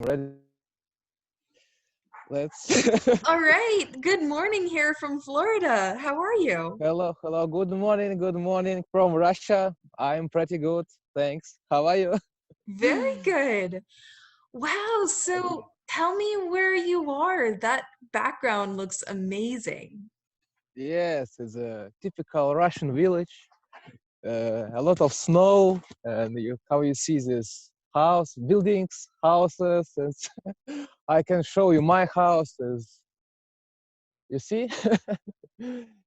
Ready? Let's. All right. Good morning here from Florida. How are you? Hello, hello. Good morning from Russia. I'm pretty good, thanks. How are you? Very good. Wow. Okay. So tell me where you are. That background looks amazing. Yes, it's a typical Russian village. A lot of snow, and how you see this house, buildings, houses. And I can show you my house. Is you see,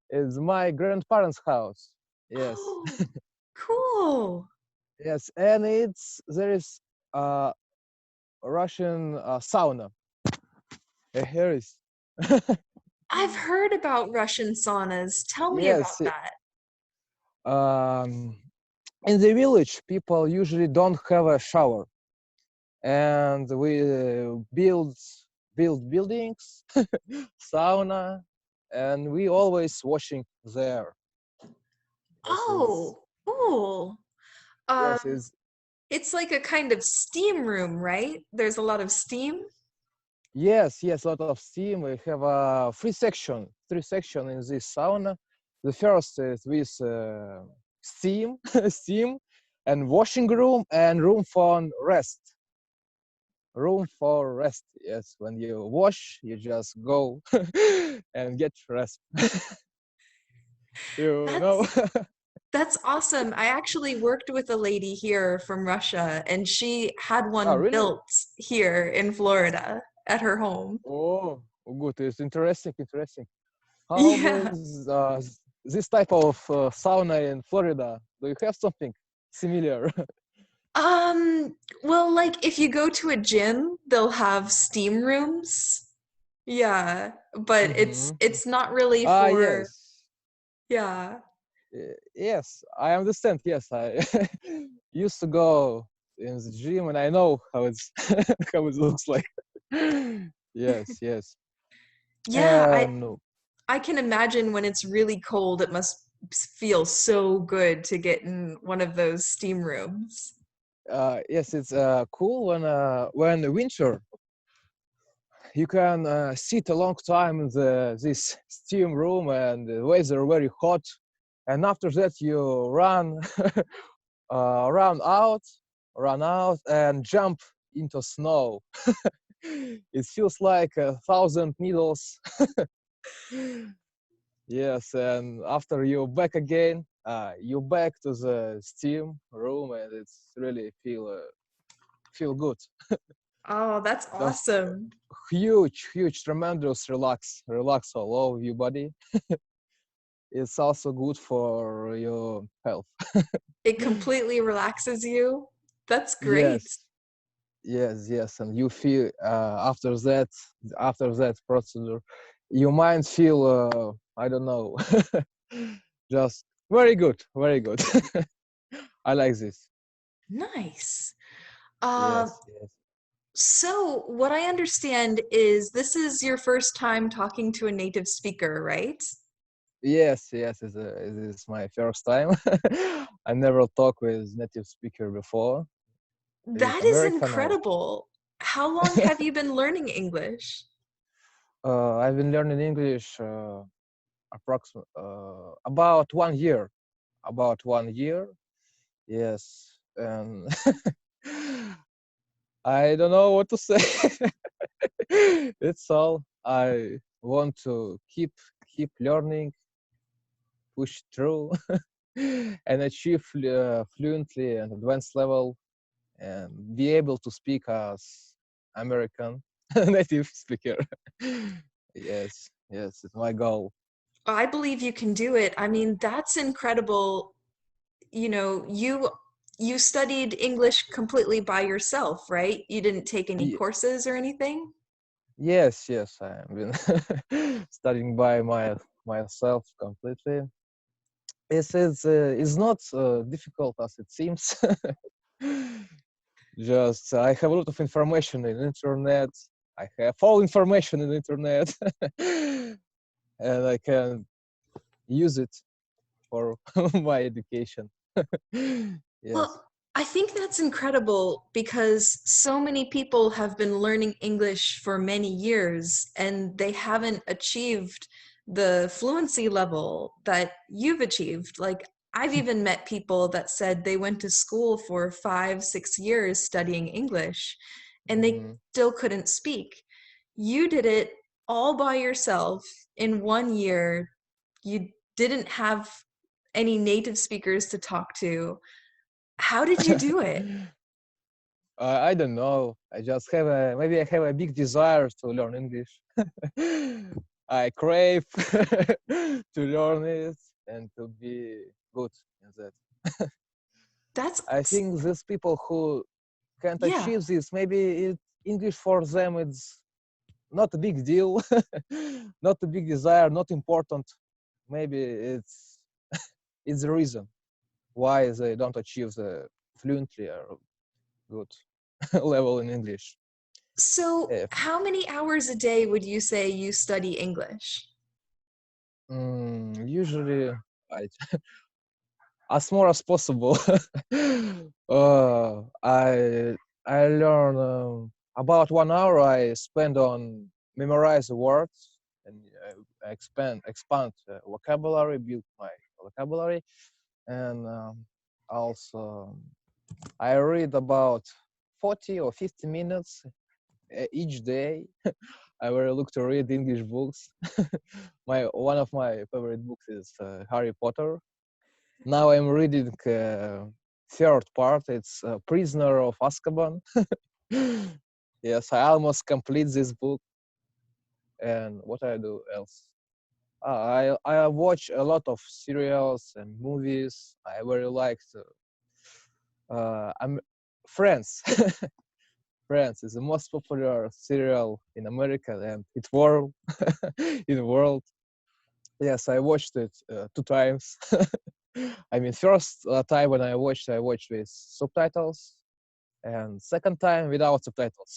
it's my grandparents' house. Yes, Oh, cool. yes, and there is a Russian sauna. Here is. I've heard about Russian saunas. Tell me about Yes, that. um, in the village, people usually don't have a shower, and we build buildings, sauna, and we always washing there. Yes, is Oh, cool. Um, yes is it's like a kind of steam room, right? There's a lot of steam. yes, a lot of steam. We have a three section in this sauna. The first is with steam, steam, and washing room and room for rest. Yes, when you wash, you just go and get rest. You know. That's That's awesome. I actually worked with a lady here from Russia, and she had Oh, one really? built here in Florida at her home. Oh, good. It's interesting. Interesting. How Yeah. is this type of sauna in Florida? Do you have something similar? Well, like if you go to a gym, they'll have steam rooms. Yeah, but it's Mm-hmm. it's not really Ah, for, yes. yeah. Yes, I understand. Yes, I used to go in the gym, and I know how it's how it looks like. Yes, yes. Yeah, And I can imagine when it's really cold, it must feel so good to get in one of those steam rooms. yes, it's cool when the winter you can sit a long time in this steam room and the weather very hot, and after that you run out, run out and jump into snow. It feels like 1,000 needles. Yes, and after you back again, you back to the steam room, and it's really feel good. Oh, that's Just awesome. huge, tremendous relax all over your body. It's also good for your health. It completely relaxes you. That's great. Yes, yes, and you feel after that procedure, your mind feel I don't know, just very good, very good. I like this. Nice. Uh, Yes. so what I understand is this is your first time talking to a native speaker, right? Yes, it is my first time. I never talked with native speaker before. It's That is American. I incredible. How long have you been learning English? I've been learning English approximately about 1 year. About 1 year. Yes, and I don't know what to say. It's all. I want to keep learning, push through, and achieve fluently and advanced level, and be able to speak as American native speaker. Yes, it's my goal. I believe you can do it. I mean, that's incredible. You know, you studied English completely by yourself, right? You didn't take any Ye- courses or anything? yes, I've been studying by myself completely. It's not difficult as it seems. Just I have a lot of information in internet. I have all information in internet, and I can use it for my education. Well, Yes. I think that's incredible because so many people have been learning English for many years and they haven't achieved the fluency level that you've achieved. Like, I've even met people that said they went to school for 5, 6 years studying English and they Mm. still couldn't speak. You did it all by yourself in 1 year. You didn't have any native speakers to talk to. How did you do it? I don't know. I just have a maybe I have a big desire to learn English. I crave to learn it and to be good in that. That's I think these people who can't yeah. achieve this, maybe English for them it's not a big deal, not a big desire, not important. Maybe it's the reason why they don't achieve the fluently or good level in English. So, If how many hours a day would you say you study English? usually I, as more as possible, I learn about 1 hour I spend on memorize the words and expand vocabulary, build my vocabulary, and also I read about 40 or 50 minutes each day. I really look to read English books. My one of my favorite books is Harry Potter. Now I'm reading third part. It's Prisoner of Azkaban. Yes, I almost complete this book. And what I do else? I watch a lot of serials and movies. I very like I'm Friends. Friends is the most popular serial in America and it world in the world. Yes, I watched it 2 times. I mean, first time when I watched with subtitles, and second time without subtitles.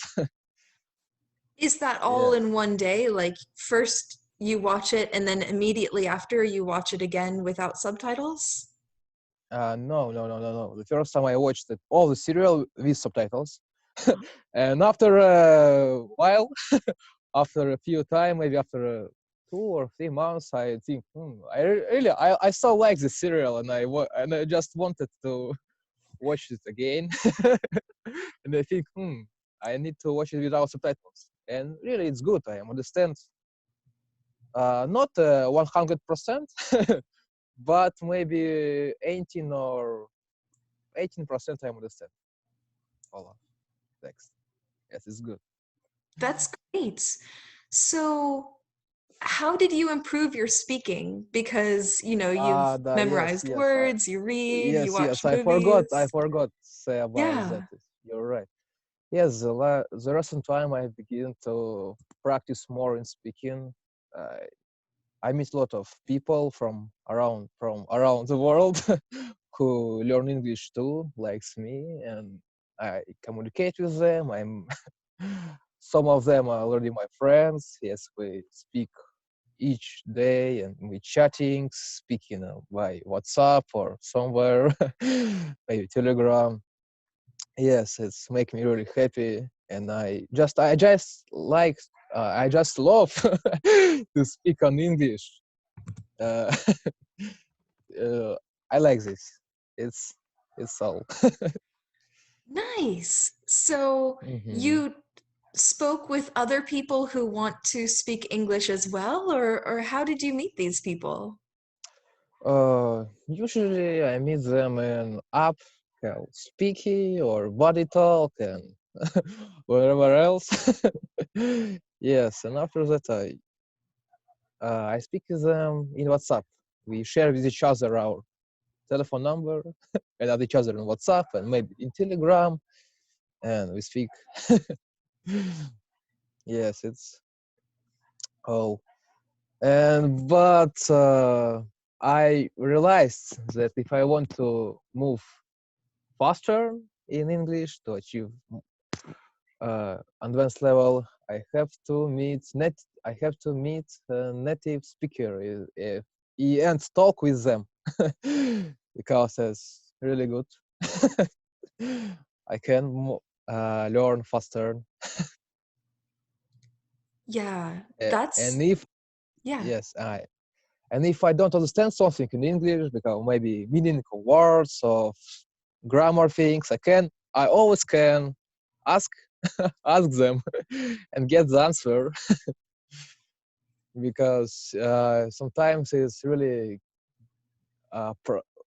Is that all Yeah. in one day? Like, first you watch it and then immediately after you watch it again without subtitles? No, no, no, no, no. The first time I watched it, all the serial with subtitles, and after a while, after a few time, maybe after 2 or 3 months, I think, really, I so like the serial, and and I just wanted to watch it again, and I think, I need to watch it without subtitles, and really, it's good. I understand, not 100%, but maybe 18 or 18% I understand all of text. Yes, it's good. That's great. So, how did you improve your speaking? Because, you've Yes, memorized yes, words, you read, you yes, watch yes. I movies. forgot to say about that. Yeah. You're right. Yes, the recent time I begin to practice more in speaking. Uh, I meet a lot of people from around the world who learn English too, likes me, and I communicate with them. I'm some of them are already my friends. Yes, we speak each day and we chatting, speaking by WhatsApp or somewhere, maybe Telegram. Yes, it's make me really happy, and I just like I just love to speak on English. Uh, uh, I like this. It's it's all. Nice. So, Hmm. you spoke with other people who want to speak English as well, or how did you meet these people? Usually I meet them in app called Speaky or Body Talk and wherever else. Yes, and after that I speak with them in WhatsApp. We share with each other our telephone number and add each other in WhatsApp and maybe in Telegram, and we speak. Yes, it's all. And but I realized that if I want to move faster in English to achieve advanced level, I have to meet a native speaker and talk with them because it's really good. I can learn faster. Yeah, And that's if yeah. yes, and if I don't understand something in English, because maybe meaning of words of grammar things, I always can ask ask them and get the answer because sometimes it's really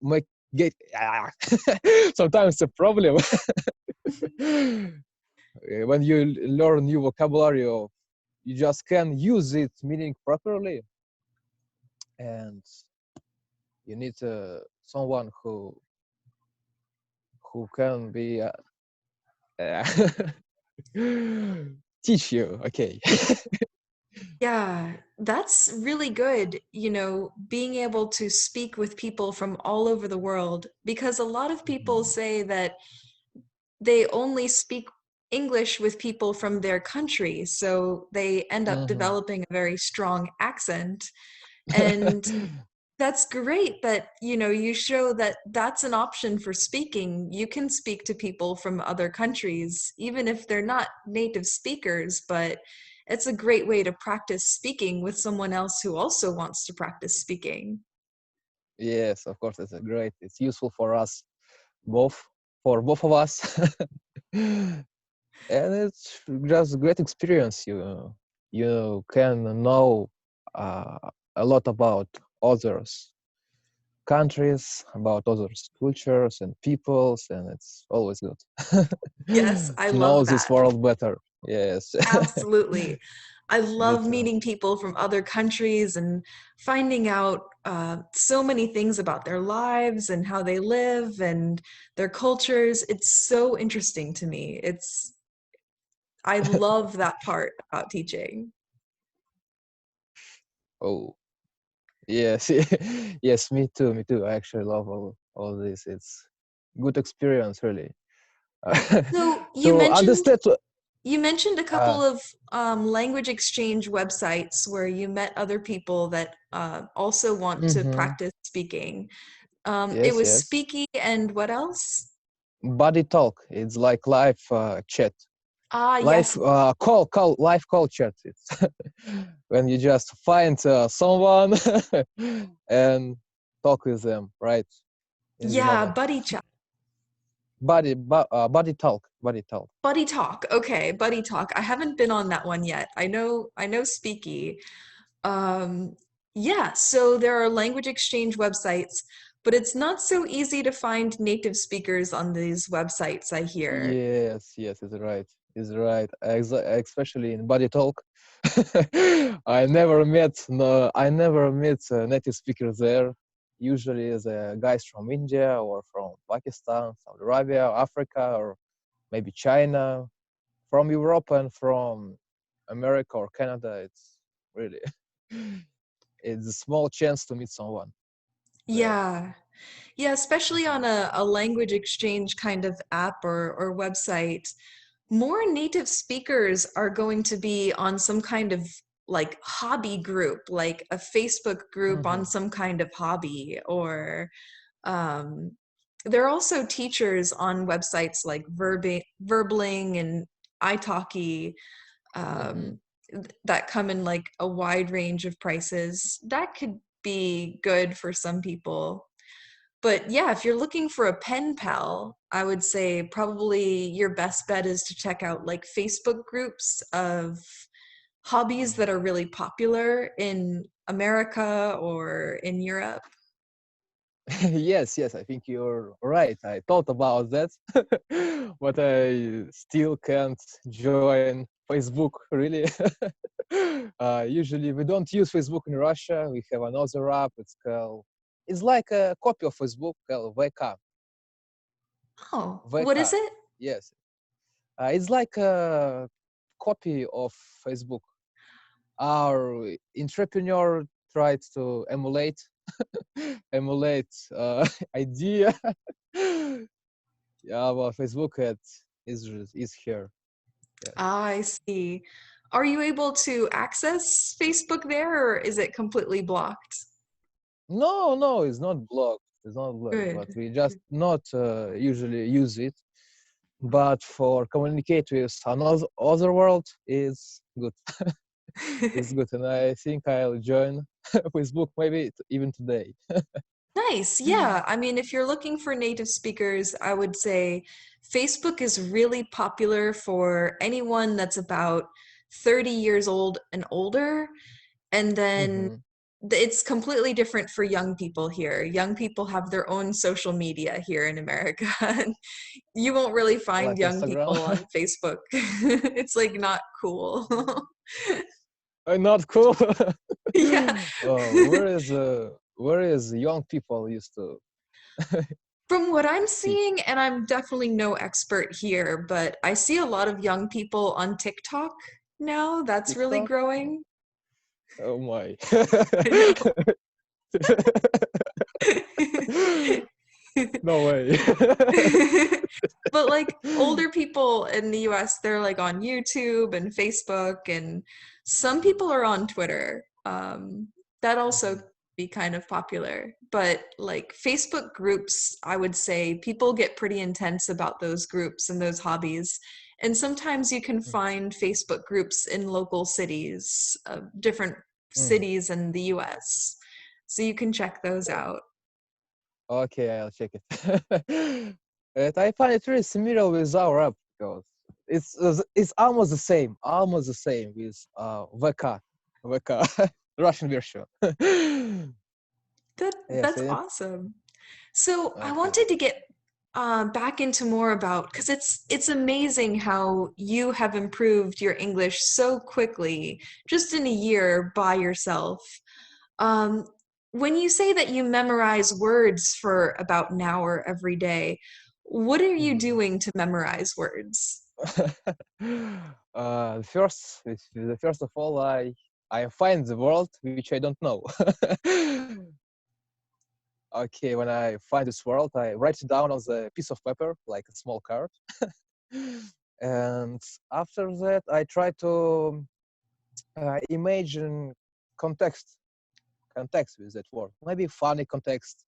make get sometimes a problem when you learn new vocabulary or you just can use it meaning properly, and you need someone who can be uh, teach you. Okay. Yeah, that's really good, being able to speak with people from all over the world, because a lot of people Mhm. say that they only speak English with people from their country, so they end up Mhm. developing a very strong accent. And that's great that, you show that that's an option for speaking. You can speak to people from other countries, even if they're not native speakers, but it's a great way to practice speaking with someone else who also wants to practice speaking. Yes, of course, it's a great. It's useful for us both, for both of us, and it's just a great experience. You can know uh, a lot about others countries, about others cultures and peoples, and it's always good Yes, I to know love this that. world better. Yes. Absolutely. I Me love too. meeting people from other countries and finding out so many things about their lives and how they live and their cultures. It's so interesting to me. I love that part about teaching. Oh, yes. Yes, me too, me too. I actually love all this. It's good experience, really. So To understand. you mentioned a couple Uh, of language exchange websites where you met other people that also want to mhm. practice speaking. It Yes, was yes. Speaky and what else? Body talk. It's like live chat. Ah, Live yes. live call chat. It's when you just find someone and talk with them, right? In this Yeah, moment. buddy chat. Body talk. Buddy talk. Okay, buddy talk. I haven't been on that one yet. I know Speaky. Um, yeah, so there are language exchange websites, but it's not so easy to find native speakers on these websites, I hear. Yes, yes, it's right. It's right. Especially in body talk. I never met native speakers there. Usually the guys from India or from Pakistan, Saudi Arabia, Africa, or maybe China, from Europe and from America or Canada. It's really it's a small chance to meet someone there. Yeah. Yeah, especially Mhm. on a language exchange kind of app or website, more native speakers are going to be on some kind of like hobby group, like a Facebook group on Mhm. some kind of hobby, or um, there are also teachers on websites like Verbling and italki Mhm. um, that come in like a wide range of prices. That could be good for some people. But yeah, if you're looking for a pen pal, I would say probably your best bet is to check out like Facebook groups of hobbies that are really popular in America or in Europe. Yes, yes, I think you're right. I thought about that, but I still can't join Facebook, really. Usually, we don't use Facebook in Russia. We have another app. It's like a copy of Facebook called VK. Oh, what is VK, it? yes. It's like a copy of Facebook. Our entrepreneur tried to emulate idea. Yeah, well, Facebook is here. Yes. I see. Are you able to access Facebook there, or is it completely blocked? No, no, it's not blocked. It's not blocked, but Good. we just not usually use it. but for communicate with another other world is good. It's good, and I think I'll join Facebook maybe even today. Nice. Yeah. I mean, if you're looking for native speakers, I would say Facebook is really popular for anyone that's about 30 years old and older. And then Hmm. it's completely different for young people here. Young people have their own social media here in America. You won't really find Like young Instagram. people on Facebook. It's like not cool. Not cool. Yeah. Oh, where is young people used to From what I'm see seeing, and I'm definitely no expert here, but I see a lot of young people on TikTok now. That's really TikTok? growing. Oh my. I know. No way. But like older people in the US, they're like on YouTube and Facebook, and some people are on Twitter. That also Mhm, be kind of popular. But like Facebook groups, I would say people get pretty intense about those groups and those hobbies. And sometimes you can mhm, find Facebook groups in local cities, different mhm. cities in the US. So you can check those Oh, out. okay, I'll check it. And I find it really similar with our app because it's almost the same with VK, Russian version. Yes, That's and awesome. So I okay. wanted to get back into more about because it's amazing how you have improved your English so quickly, just in a year by yourself. Um, when you say that you memorize words for about an hour every day, what are you Mhm. doing to memorize words? The first of all, I find the world which I don't know. Okay, when I find this world, I write it down on the piece of paper, like a small card. And after that, I try to imagine context, context with that word. Maybe funny context.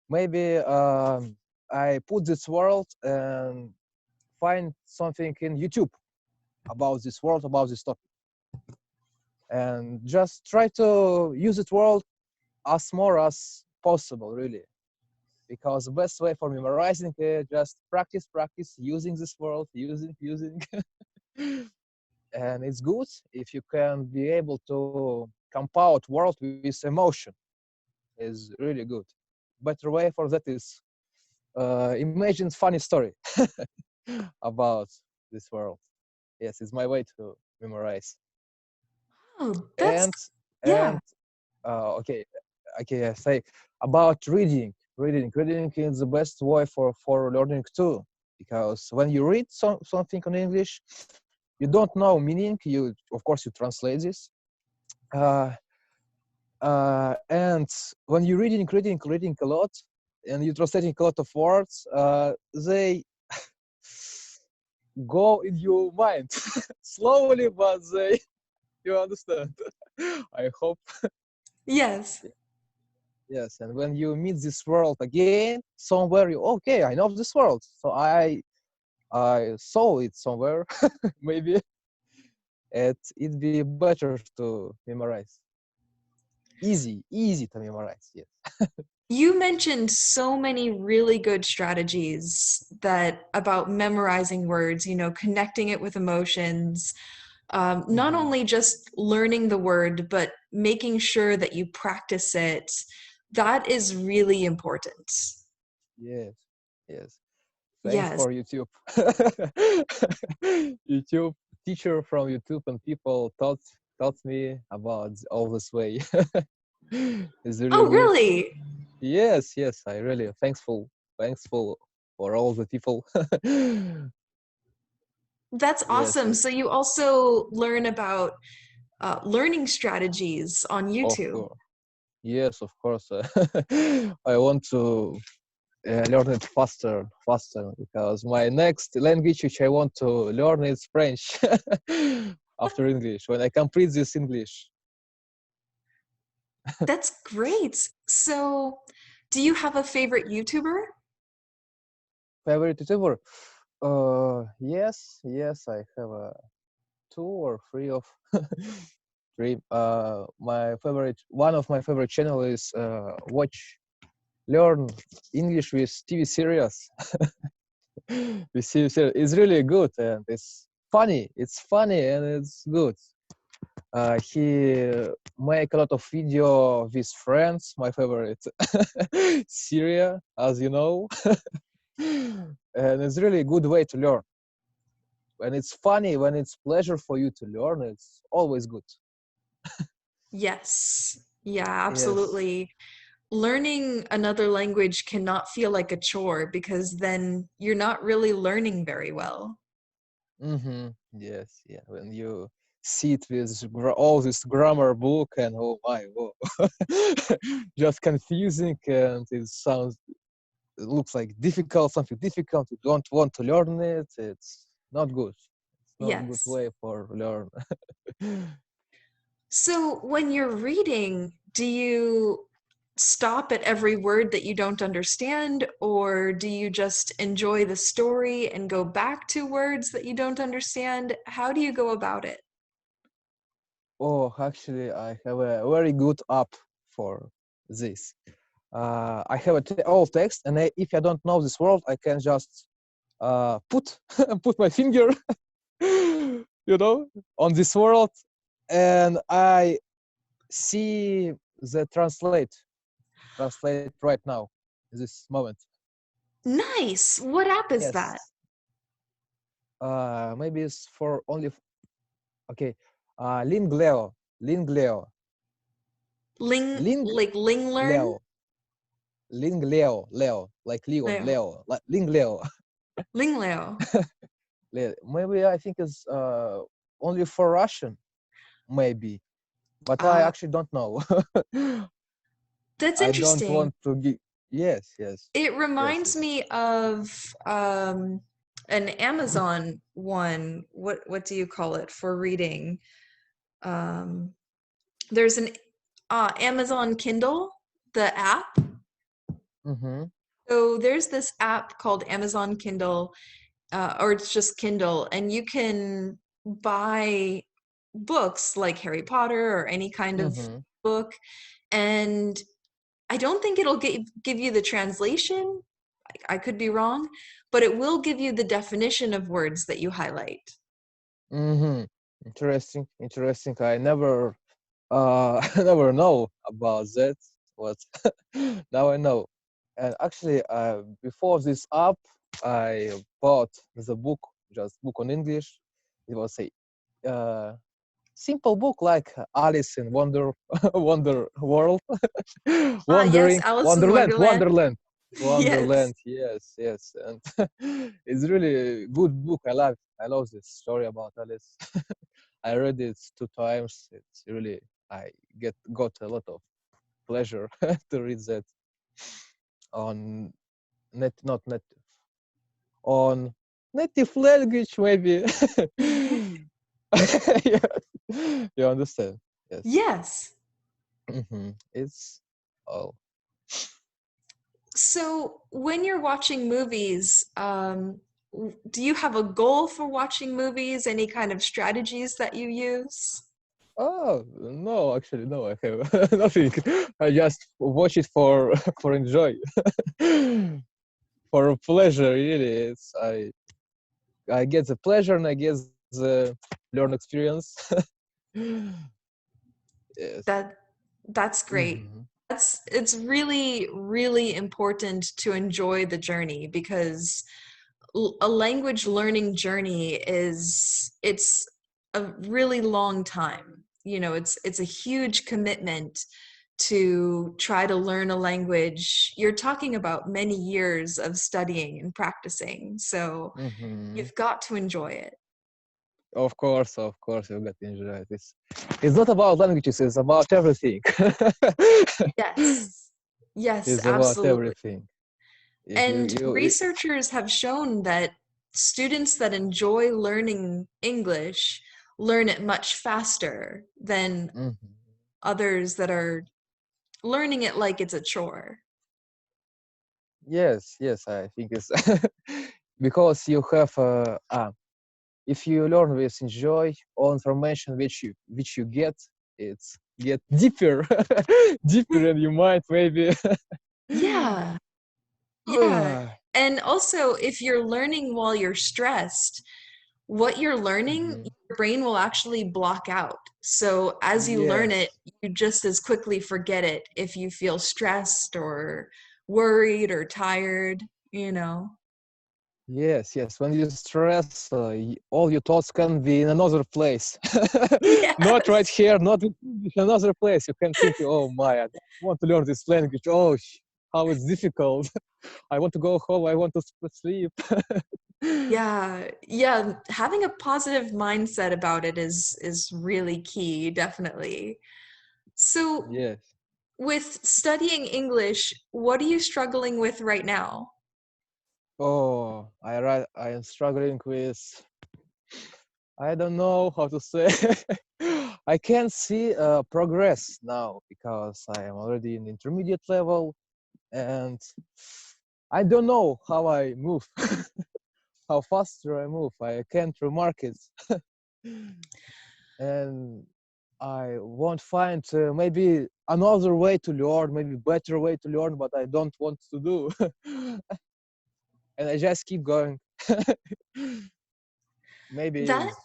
Maybe I put this world and find something in YouTube about this world, about this topic, and just try to use it world as more as possible, really. Because the best way for memorizing is just practice, practice using this word, using. And it's good if you can be able to compound word with emotion. Is really good. Better way for that is imagine funny story about this world. Yes, it's my way to memorize. Oh, that's And yeah. and okay, okay, I say about reading is the best way for learning too, because when you read something in English, you don't know meaning, you of course you translate this, uh, and when you're reading a lot, and you're translating a lot of words, they go in your mind slowly, but they you understand. I hope. Yes. Yes, and when you meet this world again somewhere, you okay, I know this world, so I saw it somewhere. Maybe it'd be better to memorize. Easy to memorize. Yes. You mentioned so many really good strategies that about memorizing words, connecting it with emotions, not Hmm. only just learning the word, but making sure that you practice it. That is really important. Yes. Yes. Thanks Yes. for YouTube. YouTube teacher from YouTube and people taught me about all this way. It's really Oh, good. really? Yes, I really thankful for all the people. That's Yes, awesome. So you also learn about learning strategies on of YouTube. course. Yes, of course. I want to learn it faster, because my next language which I want to learn is French after English. When I complete this English, That's great. So, do you have a favorite YouTuber? favorite YouTuber. Yes, I have two or three of three. My favorite, one of my favorite channel is watch learn English with TV series. With TV series, it's really good and it's funny. It's funny and it's good. He make a lot of video with friends. My favorite Syria, as you know, and it's really a good way to learn. When it's funny, when it's pleasure for you to learn, it's always good. Yes. Yeah, Yes. absolutely. Learning another language cannot feel like a chore because then you're not really learning very well. Mm-hmm. Yes. Yeah. When you sit with all this grammar book and oh my, whoa, just confusing and it sounds, it looks like difficult, something difficult. You don't want to learn it. It's not good. It's not good Yes. way for learn. So when you're reading, do you stop at every word that you don't understand, or do you just enjoy the story and go back to words that you don't understand? How do you go about it? Oh, actually, I have a very good app for this. I have a old text, and if I don't know this word, I can just put put my finger, on this word, and I see the translate right now, this moment. Nice. What app is that? Yes, maybe it's for only okay. Lingleo, Ling Like Ling Learn? Leo, Leo, like Leon, Leo. Like Lingleo. Lingleo. Maybe I think it's only for Russian, maybe, but I Uh, actually don't know. that's I don't interesting. want to give. Yes, yes, It yes, reminds yes. me of an Amazon one. What do you call it for reading? Um, there's an Amazon Kindle, the app. Mm-hmm, So there's this app called Amazon Kindle, or it's just Kindle, and you can buy books like Harry Potter or any kind of mm-hmm, book. And I don't think it'll give you the translation. I could be wrong, but it will give you the definition of words that you highlight. mm-hmm. Interesting, interesting. I never, never know about that, but now I know. And actually, before this app, I bought the book, just book on English. It was a uh, simple book like Alice in Wonder World, Ah, yes, Wandering, Alice in Wonderland. Yes. Wonderland. Yes, yes, and it's really a good book. I love this story about Alice. I read it two times. It's really I got a lot of pleasure to read that on not native on native language maybe. Yeah. You understand? Yes. Yes. It's oh. So when you're watching movies, do you have a goal for watching movies? Any kind of strategies that you use? Oh no, actually no, I have nothing. I just watch it for for enjoy, for pleasure. Really, I get the pleasure and I get the learn experience. Yes. That that's great. Hmm. That's it's really, really important to enjoy the journey because a language learning journey it's a really long time. You know, it's a huge commitment to try to learn a language. You're talking about many years of studying and practicing. So Hmm. you've got to enjoy it. Of course, you got to enjoy this. It's not about languages; it's about everything. Yes. Yes, It's about absolutely. everything. If And researchers have shown that students that enjoy learning English learn it much faster than mhm. others that are learning it like it's a chore. Yes, yes, I think it's because you have if you learn with enjoy, all information which you get, it's get deeper, deeper in your mind maybe. Yeah. Yeah. And also, if you're learning while you're stressed, what you're learning, Mhm. your brain will actually block out. So as you learn it, Yes, you just as quickly forget it if you feel stressed or worried or tired, you know? yes, yes. When you stress, all your thoughts can be in another place, not right Yes. here, not in another place. You can think, oh my, I want to learn this language. Oh, how it's difficult. I want to go home. I want to sleep. Yeah. Yeah. Having a positive mindset about it is really key, definitely. So Yes. with studying English, what are you struggling with right now? Oh, I am struggling with, I don't know how to say. I can see progress now because I am already in intermediate level, and I don't know how I move, how faster I move. I can't remark it, and I won't find maybe another way to learn, maybe better way to learn, but I don't want to do, and I just keep going. Maybe That is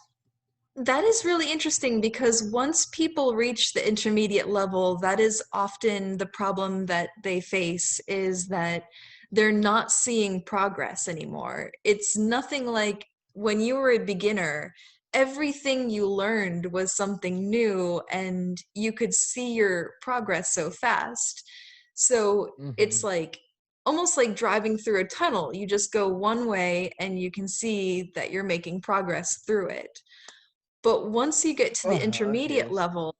That is really interesting because once people reach the intermediate level, that is often the problem that they face is that they're not seeing progress anymore. It's nothing like when you were a beginner, everything you learned was something new and you could see your progress so fast. So it's mhm. like almost like driving through a tunnel. You just go one way and you can see that you're making progress through it. But once you get to the intermediate Yes, level,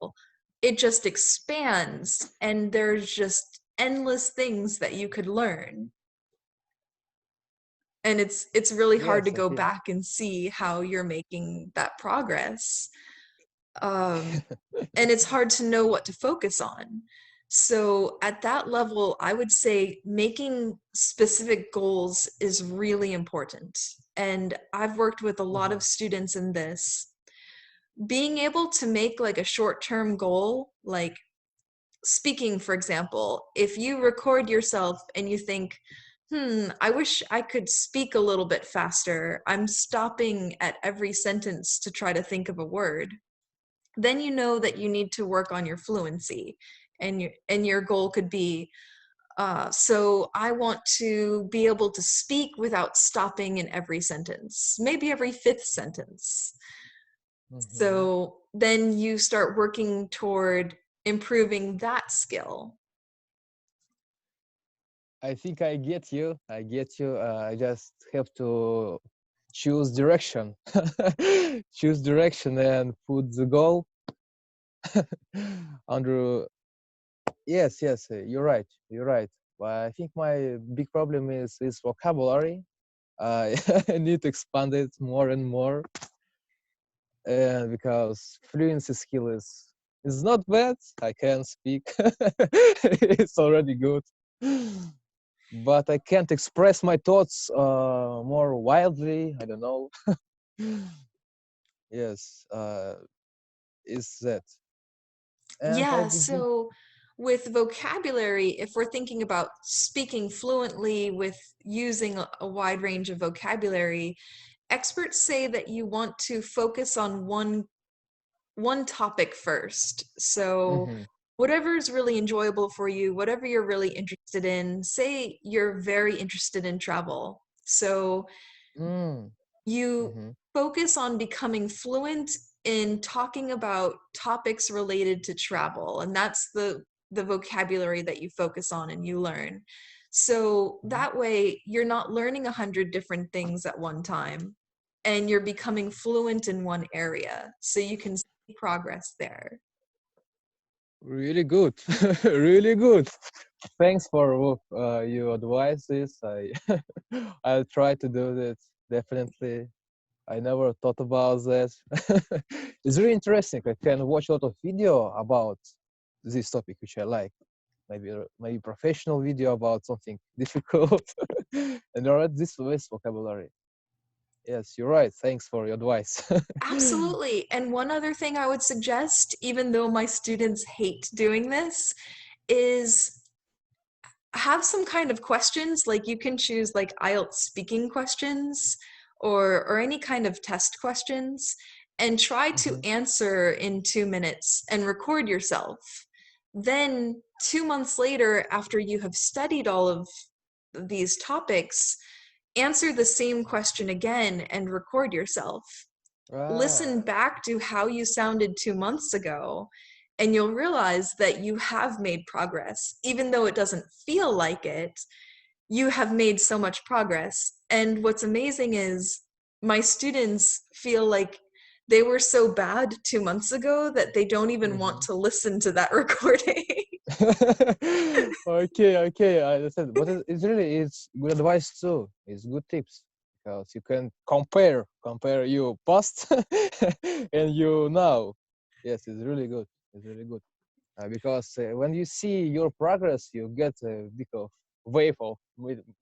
it just expands and there's just endless things that you could learn. And it's really hard to yes, I go think. back and see how you're making that progress. Um, and it's hard to know what to focus on. So at that level, I would say making specific goals is really important. And I've worked with a lot Mhm, of students in this. Being able to make like a short-term goal, like speaking, for example, if you record yourself and you think, I wish I could speak a little bit faster, I'm stopping at every sentence to try to think of a word, then you know that you need to work on your fluency. And your goal could be, so I want to be able to speak without stopping in every sentence, maybe every fifth sentence. mhm. So then you start working toward improving that skill. I think I get you. I get you. I just have to choose direction, choose direction, and put the goal under. Yes, yes, you're right. You're right. But I think my big problem is vocabulary. I I need to expand it more and more, and because fluency skill is not bad. I can speak. It's already good. But I can't express my thoughts more wildly. I don't know. Yes, is that. And Yeah, maybe good. so with vocabulary, if we're thinking about speaking fluently with using a wide range of vocabulary, experts say that you want to focus on one topic first. So Mm-hmm. whatever is really enjoyable for you, whatever you're really interested in, say you're very interested in travel. So Mm. you Mm-hmm. focus on becoming fluent in talking about topics related to travel, and that's the vocabulary that you focus on and you learn. So that way you're not learning 100 different things at one time and you're becoming fluent in one area so you can see progress there. Really good. Really good. Thanks for your advices. I'll try to do that definitely. I never thought about that. It's really interesting. I can watch a lot of video about this topic, which I like. Maybe professional video about something difficult, and all right, this was vocabulary. Yes, you're right. Thanks for your advice. Absolutely. And one other thing I would suggest, even though my students hate doing this, is have some kind of questions. Like you can choose like IELTS speaking questions or any kind of test questions and try to Mhm. answer in 2 minutes and record yourself. Then 2 months later, after you have studied all of these topics, answer the same question again and record yourself. Ah. Listen back to how you sounded 2 months ago, and you'll realize that you have made progress. Even though it doesn't feel like it, you have made so much progress. And what's amazing is my students feel like they were so bad 2 months ago that they don't even want Mhm. to listen to that recording. Okay, okay, I understand. But it's really it's good advice too. It's good tips because you can compare you past and you now. Yes, it's really good. It's really good because when you see your progress, you get a bit of wave of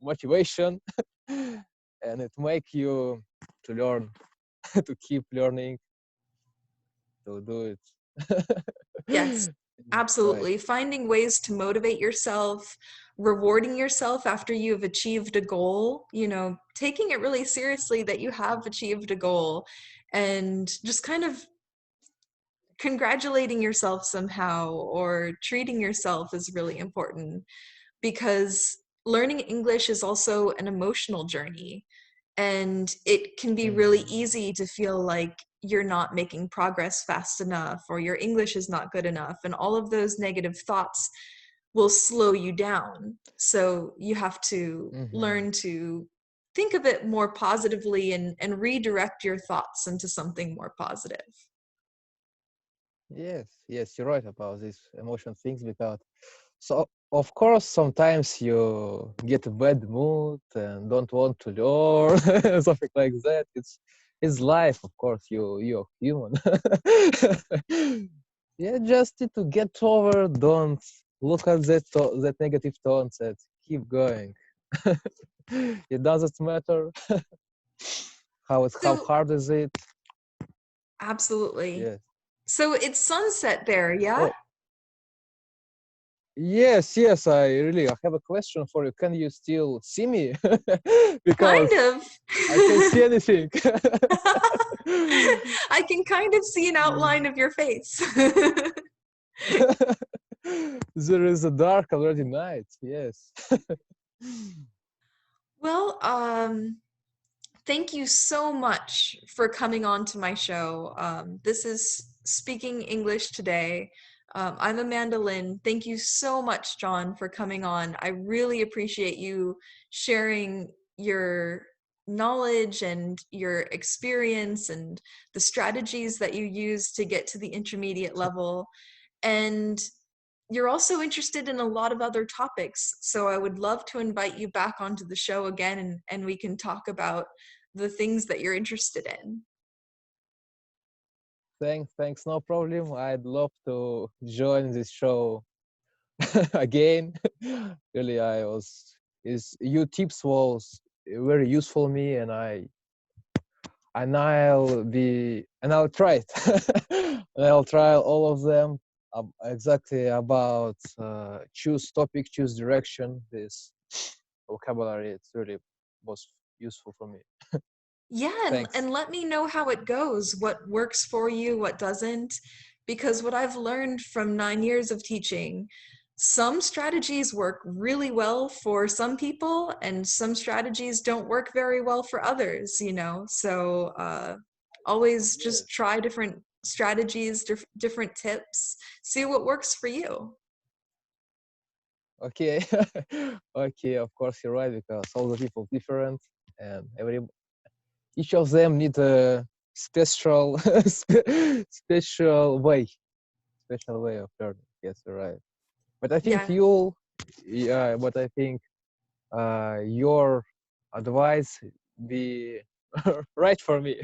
motivation, and it make you to learn, to keep learning, to do it. Yes, Right. absolutely. Finding ways to motivate yourself, rewarding yourself after you've achieved a goal, taking it really seriously that you have achieved a goal and just kind of congratulating yourself somehow or treating yourself is really important because learning English is also an emotional journey. And it can be really Mhm. easy to feel like you're not making progress fast enough or your English is not good enough. And all of those negative thoughts will slow you down. So you have to Mhm. learn to think of it more positively and redirect your thoughts into something more positive. Yes, yes, you're right about these emotion things because so of course sometimes you get a bad mood and don't want to learn something like that. It's life, of course. You're human. Yeah, just need to get over. Don't look at that negative tones and keep going. It doesn't matter how So, hard is it. absolutely. Yes. So it's sunset there, yeah? Oh, yes, yes, I have a question for you. Can you still see me? Kind Because of. I can see anything. I can kind of see an outline of your face. There is a dark already night. Yes. Well, thank you so much for coming on to my show. This is Speaking English Today. I'm Amanda Lynn. Thank you so much, John, for coming on. I really appreciate you sharing your knowledge and your experience and the strategies that you use to get to the intermediate level. And you're also interested in a lot of other topics. So I would love to invite you back onto the show again and we can talk about the things that you're interested in. Thanks, no problem. I'd love to join this show again. Really, I was is your tips was very useful me, and I'll try it. And I'll try all of them exactly about choose topic, choose direction. This vocabulary, it's really was useful for me. Yeah, Thanks. and let me know how it goes, what works for you, what doesn't. Because what I've learned from 9 years of teaching, some strategies work really well for some people, and some strategies don't work very well for others. So always Yes. just try different strategies, different tips, see what works for you. Okay. Okay. Of course, you're right because all the people different, and each of them need a special special way, special way of learning. Yes, you're right. But I think Yeah, you, yeah. But I think your advice be right for me.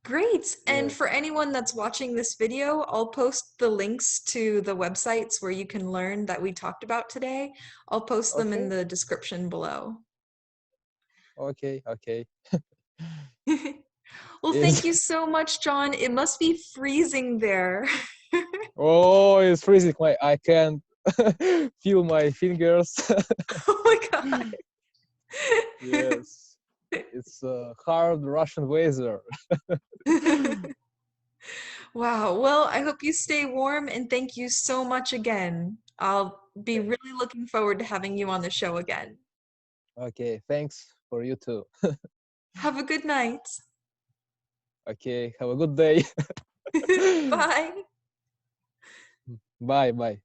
great. And Yes. for anyone that's watching this video, I'll post the links to the websites where you can learn that we talked about today. I'll post them in Okay. the description below. Okay, okay. Well, Is thank you so much, John. It must be freezing there. oh, it's freezing. I can feel my fingers. Oh my God. Yes, it's hard Russian weather. Wow. Well, I hope you stay warm and thank you so much again. I'll be Okay, really looking forward to having you on the show again. okay. Thanks for you too. Have a good night. Okay, have a good day. Bye. Bye, bye.